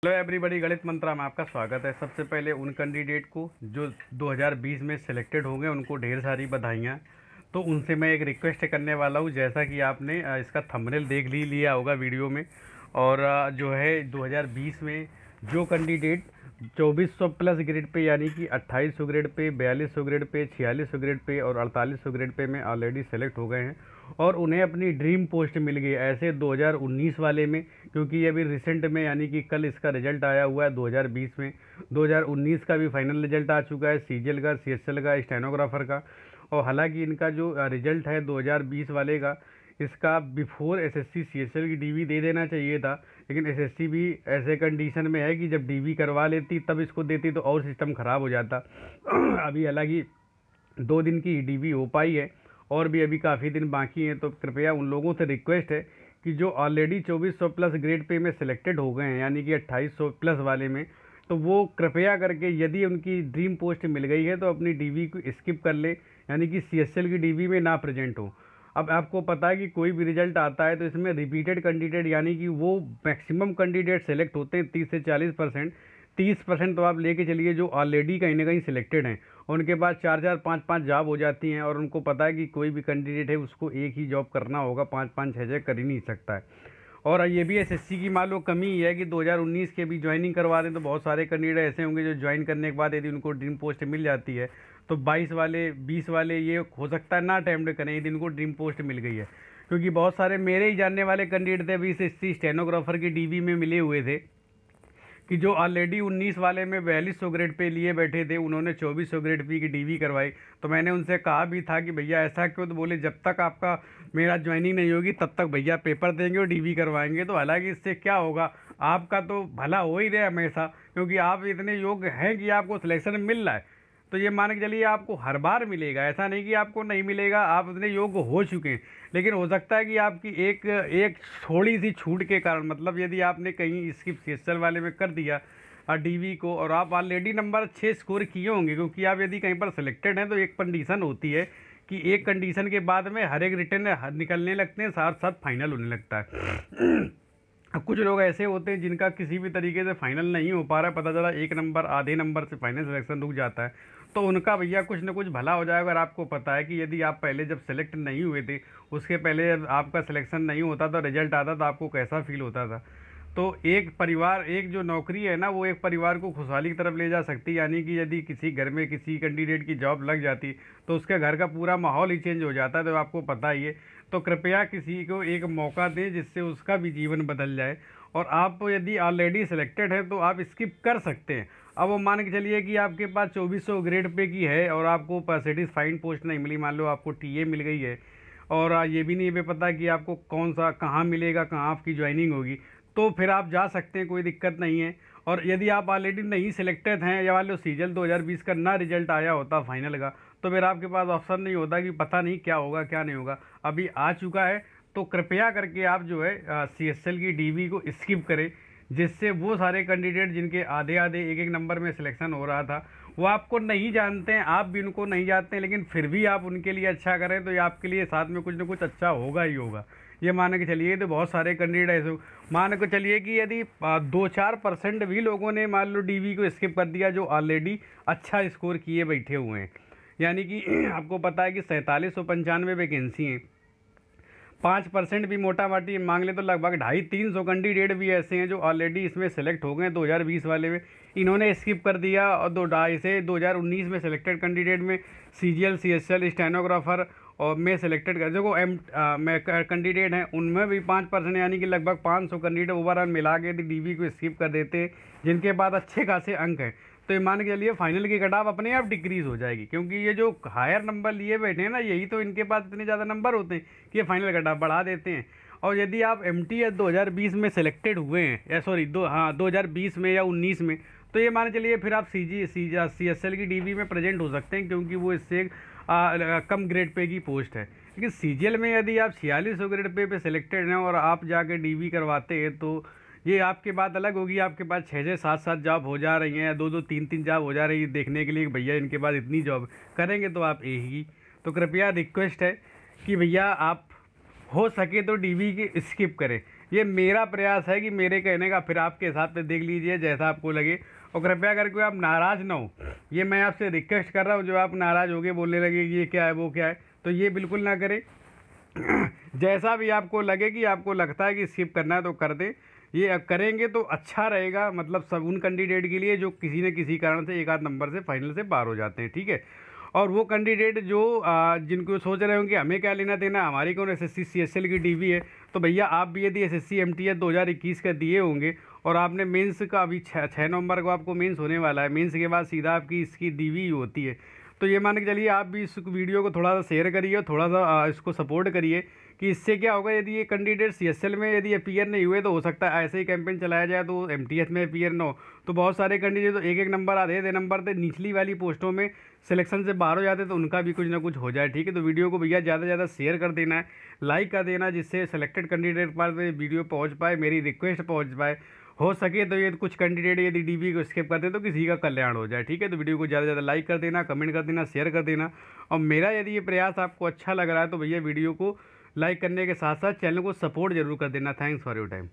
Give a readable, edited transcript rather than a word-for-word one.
Hello everybody, गणित मंत्रा में आपका स्वागत है। सबसे पहले उन कैंडिडेट को जो 2020 में सिलेक्टेड होंगे उनको ढेर सारी बधाइयाँ। तो उनसे मैं एक रिक्वेस्ट करने वाला हूँ, जैसा कि आपने इसका थंबनेल देख लिया होगा वीडियो में। और जो है 2020 में जो कैंडिडेट 2400 प्लस ग्रेड पे यानी कि 2800 grade pay, 4200 grade pay, 4600 grade pay और 4800 ग्रेड पे में ऑलरेडी सेलेक्ट हो गए हैं और उन्हें अपनी ड्रीम पोस्ट मिल गई ऐसे 2019 वाले में, क्योंकि ये अभी रिसेंट में यानी कि कल इसका रिजल्ट आया हुआ है 2020 में। 2019 का भी फाइनल रिजल्ट आ चुका है, सीजीएल का, सीएसएल का, स्टेनोग्राफर का। और हालांकि इनका जो रिजल्ट है 2020 वाले का, इसका बिफोर एसएससी सीएसएल की डीवी दे देना चाहिए था, लेकिन एसएससी भी ऐसे कंडीशन में है कि जब डीवी करवा लेती तब इसको देती तो और सिस्टम ख़राब हो जाता। अभी हालांकि 2 दिन की डीवी हो पाई है और भी अभी काफ़ी दिन बाकी हैं। तो कृपया उन लोगों से रिक्वेस्ट है कि जो ऑलरेडी 2400 प्लस ग्रेड पे में सिलेक्टेड हो गए हैं यानी कि 2800 प्लस वाले में, तो वो कृपया करके यदि उनकी ड्रीम पोस्ट मिल गई है तो अपनी डीवी को स्किप कर ले, यानी कि सीएसएल की डीवी में ना प्रेजेंट हो। अब आपको पता है कि कोई भी रिजल्ट आता है तो इसमें रिपीटेड कैंडिडेट यानी कि वो मैक्सिमम कैंडिडेट सेलेक्ट होते हैं 30 से 40%। 30% तो आप लेके चलिए जो ऑलरेडी कहीं ना कहीं सिलेक्टेड हैं, उनके पास 4-4, 5-5 जॉब हो जाती हैं और उनको पता है कि कोई भी कैंडिडेट है उसको एक ही जॉब करना होगा, 5-5, 6-6 कर ही नहीं सकता है। और ये भी एसएससी की मान लो कमी ही है कि 2019 के भी ज्वाइनिंग करवा रहे हैं, तो बहुत सारे कैंडिडेट ऐसे होंगे जो ज्वाइन करने के बाद यदि उनको ड्रीम पोस्ट मिल जाती है तो 22 वाले 20 वाले ये हो सकता है ना अटैम्प्ट करें यदि इनको ड्रीम पोस्ट मिल गई है। क्योंकि बहुत सारे मेरे ही जानने वाले कैंडिडेट थे अभी एसएससी स्टेनोग्राफर की डीवी में मिले हुए थे कि जो ऑलरेडी 19 वाले में 4200 ग्रेड पे लिए बैठे थे, उन्होंने 2400 ग्रेड पे की डीवी करवाई। तो मैंने उनसे कहा भी था कि भैया ऐसा क्यों, तो बोले जब तक आपका मेरा ज्वाइनिंग नहीं होगी तब तक भैया पेपर देंगे और डीवी करवाएंगे। तो हालांकि इससे क्या होगा, आपका तो भला हो ही रहा हमेशा, क्योंकि आप इतने योग्य हैं कि आपको सिलेक्शन मिल रहा है। तो ये मान के चलिए आपको हर बार मिलेगा, ऐसा नहीं कि आपको नहीं मिलेगा, आप इतने योग्य हो चुके हैं। लेकिन हो सकता है कि आपकी एक थोड़ी सी छूट के कारण, मतलब यदि आपने कहीं स्किप सीएसएल वाले में कर दिया डीवी को और आप ऑलरेडी नंबर 6 स्कोर किए होंगे, क्योंकि आप यदि कहीं पर सिलेक्टेड हैं तो एक कंडीशन होती है कि एक कंडीशन के बाद में हर एक रिटर्न निकलने लगते हैं, साथ साथ फाइनल होने लगता है। अब कुछ लोग ऐसे होते हैं जिनका किसी भी तरीके से फाइनल नहीं हो पा रहा है, पता चला एक नंबर आधे नंबर से फाइनल सिलेक्शन रुक जाता है, तो उनका भैया कुछ ना कुछ भला हो जाएगा। अगर आपको पता है कि यदि आप पहले जब सेलेक्ट नहीं हुए थे, उसके पहले आपका सिलेक्शन नहीं होता तो रिजल्ट आता तो आपको कैसा फील होता था। तो एक परिवार, एक जो नौकरी है ना, वो एक परिवार को खुशहाली की तरफ ले जा सकती है। यानी कि यदि किसी घर में किसी कैंडिडेट की जॉब लग जाती तो उसके घर का पूरा माहौल ही चेंज हो जाता है, तो आपको पता ही है। तो कृपया किसी को एक मौका दें जिससे उसका भी जीवन बदल जाए। और आप यदि ऑलरेडी सिलेक्टेड है तो आप स्किप कर सकते हैं। अब वो मान के चलिए कि आपके पास 2400 ग्रेड पे की है और आपको सेटिस्फाइड पोस्ट नहीं मिली, मान लो आपको टीए मिल गई है और ये भी नहीं पता कि आपको कौन सा कहाँ मिलेगा, कहाँ आपकी ज्वाइनिंग होगी, तो फिर आप जा सकते हैं, कोई दिक्कत नहीं है। और यदि आप ऑलरेडी नहीं सिलेक्टेड हैं या मान लो सीजीएल 2020 का ना रिजल्ट आया होता फाइनल का, तो फिर आपके पास ऑप्शन नहीं होता कि पता नहीं क्या होगा क्या नहीं होगा। अभी आ चुका है तो कृपया करके आप जो है सीएसएल की डीवी को स्किप करें, जिससे वो सारे कैंडिडेट जिनके आधे आधे एक एक नंबर में सिलेक्शन हो रहा था, वो आपको नहीं जानते हैं, आप भी उनको नहीं जानते हैं, लेकिन फिर भी आप उनके लिए अच्छा करें तो ये आपके लिए साथ में कुछ ना कुछ अच्छा होगा ही होगा। ये मान के चलिए। तो बहुत सारे कैंडिडेट ऐसे मान के चलिए कि यदि 2-4% भी लोगों ने मान लो डीवी को स्किप कर दिया जो ऑलरेडी अच्छा स्कोर किए बैठे हुए हैं, यानी कि आपको पता है कि 4795 वैकेंसी हैं, 5% भी मोटा माटी मांग ले तो लगभग 250-300 कैंडिडेट भी ऐसे हैं जो ऑलरेडी इसमें सेलेक्ट हो गए 2020 वाले में, इन्होंने स्किप कर दिया। और 2-2.5 से 2019 में सिलेक्टेड कैंडिडेट में सीजीएल, सीएसएल, स्टेनोग्राफर और में सिलेक्टेड कर जो में कैंडिडेट हैं उनमें भी 5% यानी कि लगभग 500 कैंडिडेट ओवरऑल मिला के डीवी को स्किप कर देते हैं, जिनके पास अच्छे खासे अंक हैं। तो ये मान के चलिए फाइनल की कट ऑफ अपने आप डिक्रीज़ हो जाएगी, क्योंकि ये जो हायर नंबर लिए बैठे हैं ना, यही तो इनके पास इतने ज़्यादा नंबर होते हैं कि ये फाइनल कट ऑफ बढ़ा देते हैं। और यदि आप एमटीएस 2020 में सिलेक्टेड हुए हैं या सॉरी 2020 में या 19 में, तो ये मान चलिए फिर आप सीएसएल की डीवी में प्रेजेंट हो सकते हैं, क्योंकि वो इससे कम ग्रेड पे की पोस्ट है। लेकिन सीजीएल में यदि आप 4600 ग्रेड पे सिलेक्टेड हैं और आप जाके डीवी करवाते हैं तो ये आपके बात अलग होगी। आपके पास 6-6, 7-7 जॉब हो जा रही हैं या 2-2, 3-3 जॉब हो जा रही है देखने के लिए कि भैया इनके पास इतनी जॉब करेंगे तो आप यही। तो कृपया रिक्वेस्ट है कि भैया आप हो सके तो डीवी की स्किप करें। ये मेरा प्रयास है कि मेरे कहने का, फिर आपके हिसाब से देख लीजिए जैसा आपको लगे। और कृपया करके आप नाराज़ ना हो, ये मैं आपसे रिक्वेस्ट कर रहा हूँ। जो आप नाराज़ हो गए, बोलने लगे कि ये क्या है वो क्या है, तो ये बिल्कुल ना करें। जैसा भी आपको लगे कि आपको लगता है कि स्किप करना है तो कर दें। ये करेंगे तो अच्छा रहेगा, मतलब सब उन कैंडिडेट के लिए जो किसी न किसी कारण से एक आध नंबर से फाइनल से बाहर हो जाते हैं, ठीक है। और वो कैंडिडेट जो जिनको सोच रहे होंगे हमें क्या लेना देना, हमारी कौन एसएससी सीएसएल की डीवी है, तो भैया आप भी यदि एसएससी एमटीएस 2021 का दिए होंगे और आपने मेंस का अभी 6 नवंबर को आपको मेंस होने वाला है, मेंस के बाद सीधा आपकी इसकी डीवी होती है, तो ये मान के चलिए आप भी इस वीडियो को थोड़ा सा शेयर करिए, थोड़ा सा इसको सपोर्ट करिए कि इससे क्या होगा। यदि ये कैंडिडेट सीएसएल में यदि अपीयर नहीं हुए तो हो सकता है ऐसे ही कैंपेन चलाया जाए तो एमटीएस में अपीयर ना हो, तो बहुत सारे कैंडिडेट तो एक एक नंबर आधे नंबर से निचली वाली पोस्टों में सिलेक्शन से बाहर हो जाते, तो उनका भी कुछ ना कुछ हो जाए, ठीक है। तो वीडियो को भैया ज़्यादा से ज़्यादा शेयर कर देना है, लाइक कर देना, जिससे सेलेक्टेड कैंडिडेट के पास वीडियो पहुँच पाए, मेरी रिक्वेस्ट पहुँच पाए। हो सके तो ये कुछ कैंडिडेट यदि डीवी को स्किप करते हैं तो किसी का कल्याण हो जाए, ठीक है। तो वीडियो को ज़्यादा से ज़्यादा लाइक कर देना, कमेंट कर देना, शेयर कर देना। और मेरा यदि ये प्रयास आपको अच्छा लग रहा है तो भैया वीडियो को लाइक करने के साथ साथ चैनल को सपोर्ट जरूर कर देना। Thanks for your time.